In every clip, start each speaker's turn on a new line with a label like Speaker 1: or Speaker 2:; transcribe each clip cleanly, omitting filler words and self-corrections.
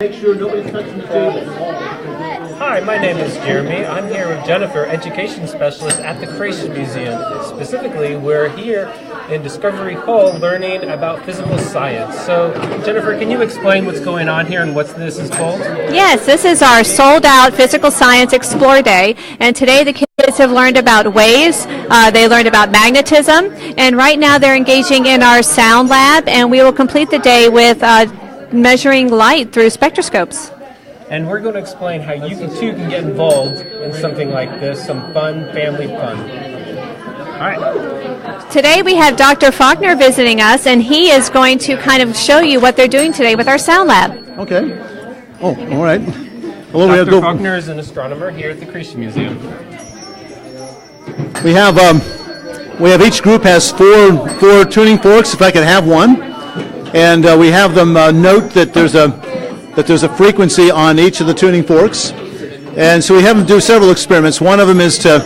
Speaker 1: Make sure nobody's touching the table.
Speaker 2: Hi, my name is Jeremy. I'm here with Jennifer, Education Specialist at the Creation Museum. Specifically, we're here in Discovery Hall learning about physical science. So, Jennifer, can you explain what's going on here and what this is called?
Speaker 3: Yes, this is our sold-out Physical Science Explore Day, and today the kids have learned about waves, they learned about magnetism, and right now they're engaging in our sound lab, and we will complete the day with measuring light through spectroscopes.
Speaker 2: And we're going to explain how you too can get involved in something like this, some fun, family fun. All right.
Speaker 3: Today we have Dr. Faulkner visiting us, and he is going to kind of show you what they're doing today with our sound lab.
Speaker 1: Okay. Oh, all right. Hello,
Speaker 2: Dr. Faulkner is an astronomer here at the Creation Museum.
Speaker 1: We have each group has four tuning forks, if I could have one. And we have them note that there's a frequency on each of the tuning forks, and so we have them do several experiments. One of them is to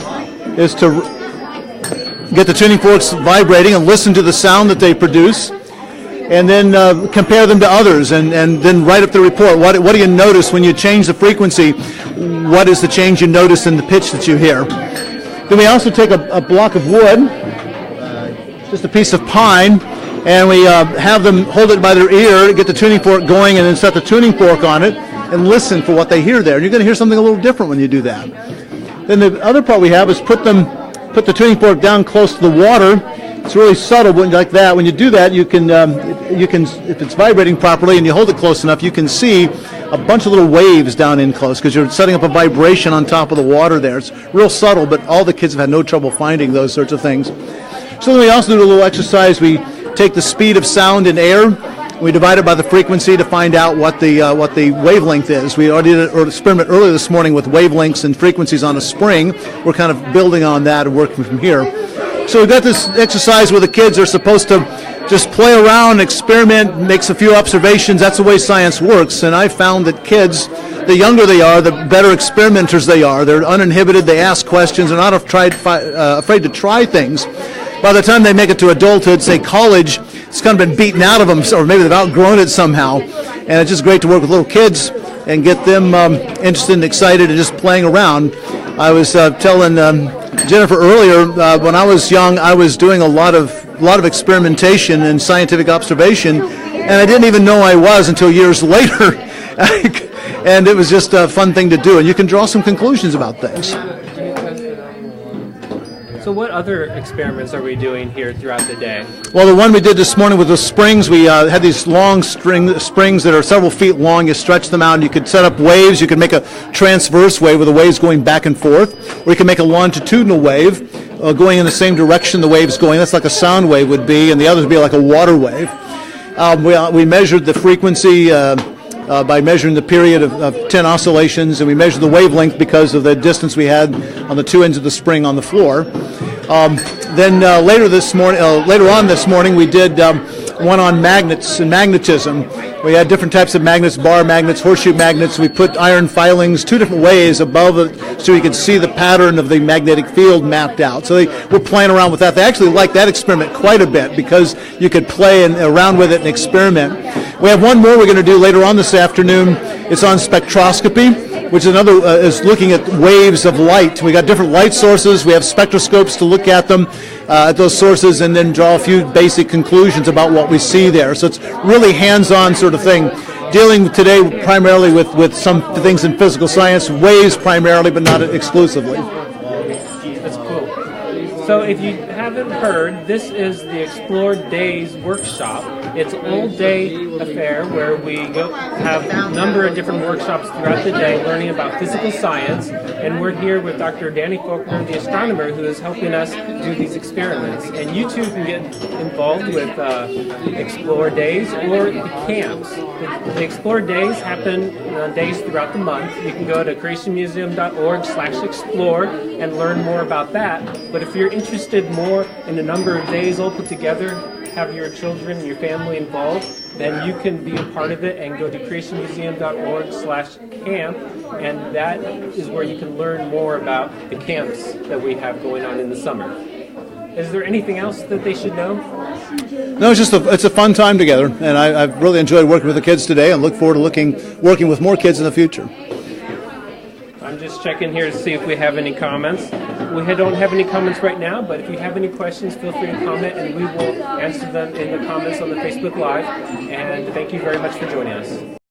Speaker 1: get the tuning forks vibrating and listen to the sound that they produce, and then compare them to others, and then write up the report. What do you notice when you change the frequency? What is the change you notice in the pitch that you hear? Then we also take a block of wood, just a piece of pine, and we have them hold it by their ear, get the tuning fork going, and then set the tuning fork on it and listen for what they hear there. And you're going to hear something a little different when you do that. Then the other part we have is put the tuning fork down close to the water. It's really subtle, but like that. When you do that, you can if it's vibrating properly and you hold it close enough, you can see a bunch of little waves down in close because you're setting up a vibration on top of the water there. It's real subtle, but all the kids have had no trouble finding those sorts of things. So then we also do a little exercise. We take the speed of sound in air, we divide it by the frequency to find out what the wavelength is. We already did an experiment earlier this morning with wavelengths and frequencies on a spring. We're kind of building on that and working from here. So we've got this exercise where the kids are supposed to just play around, experiment, makes a few observations. That's the way science works. And I found that kids, the younger they are, the better experimenters they are. They're uninhibited, they ask questions, they're not afraid to try things. By the time they make it to adulthood, say college, it's kind of been beaten out of them, or maybe they've outgrown it somehow. And it's just great to work with little kids and get them interested and excited and just playing around. I was telling Jennifer earlier, when I was young, I was doing a lot of experimentation and scientific observation, and I didn't even know I was until years later. And it was just a fun thing to do, and you can draw some conclusions about things.
Speaker 2: So what other experiments are we doing here throughout the day?
Speaker 1: Well, the one we did this morning with the springs, we had these long springs that are several feet long. You stretch them out and you could set up waves. You could make a transverse wave with the waves going back and forth, or you can make a longitudinal wave going in the same direction the wave's going. That's like a sound wave would be, and the other would be like a water wave. We measured the frequency by measuring the period of 10 oscillations, and we measured the wavelength because of the distance we had on the two ends of the spring on the floor. Then later on this morning, we did one on magnets and magnetism. We had different types of magnets, bar magnets, horseshoe magnets. We put iron filings two different ways above it so you could see the pattern of the magnetic field mapped out. So they were playing around with that. They actually liked that experiment quite a bit because you could play around with it and experiment. We have one more we're going to do later on this afternoon. It's on spectroscopy, which is is looking at waves of light. We got different light sources. We have spectroscopes to look at them, at those sources, and then draw a few basic conclusions about what we see there. So it's really hands-on sort of thing. Dealing today primarily with some things in physical science, waves primarily, but not exclusively.
Speaker 2: That's cool. So if you haven't heard, this is the Explore Days workshop. It's an all-day affair where we have a number of different workshops throughout the day learning about physical science, and we're here with Dr. Danny Faulkner, the astronomer, who is helping us do these experiments. And you too can get involved with Explore Days or the camps. The Explore Days happen days throughout the month. You can go to creationmuseum.org/explore and learn more about that. But if you're interested more in a number of days all put together, have your children and your family involved, then you can be a part of it and go to creationmuseum.org/camp, and that is where you can learn more about the camps that we have going on in the summer. Is there anything else that they should know?
Speaker 1: No, it's a fun time together, and I've really enjoyed working with the kids today, and look forward to working with more kids in the future.
Speaker 2: I'm just checking here to see if we have any comments. We don't have any comments right now, but if you have any questions, feel free to comment, and we will answer them in the comments on the Facebook Live. And thank you very much for joining us.